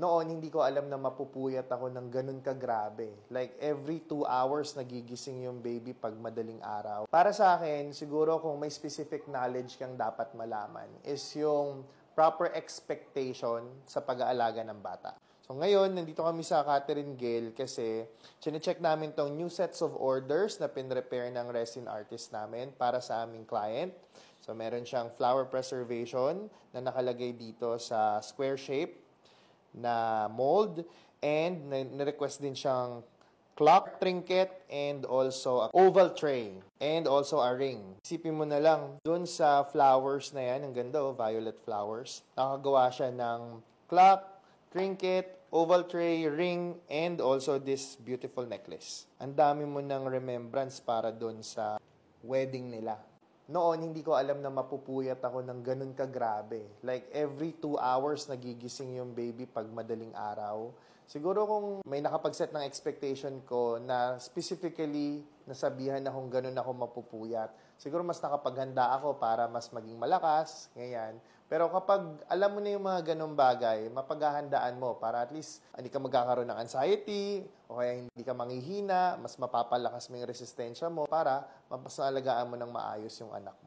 Noon, hindi ko alam na mapupuyat ako ng ganun kagrabe. Like, every 2 hours nagigising yung baby pag madaling araw. Para sa akin, siguro kung may specific knowledge kang dapat malaman is yung proper expectation sa pag-aalaga ng bata. So ngayon, nandito kami sa Catherine Gale kasi chinecheck namin tong new sets of orders na pinrepare ng resin artist namin para sa aming client. So meron siyang flower preservation na nakalagay dito sa square shape na mold, and na-request din siyang clock trinket and also a oval tray and also a ring. Isipin mo na lang, dun sa flowers na yan, ang ganda violet flowers, nakagawa siya ng clock, trinket, oval tray, ring, and also this beautiful necklace. Ang dami mo ng remembrance para dun sa wedding nila. Noon, hindi ko alam na mapupuyat ako ng ganun kagrabe. Like, every 2 hours nagigising yung baby pag madaling araw. Siguro kung may nakapag-set ng expectation ko na specifically nasabihan akong ganun ako mapupuyat, siguro mas nakapaghanda ako para mas maging malakas, ganyan. Pero kapag alam mo na yung mga ganung bagay, mapaghahandaan mo para at least hindi ka magkakaroon ng anxiety o kaya hindi ka manghihina, mas mapapalakas mo yung resistensya mo para mas alagaan mo ng maayos yung anak mo.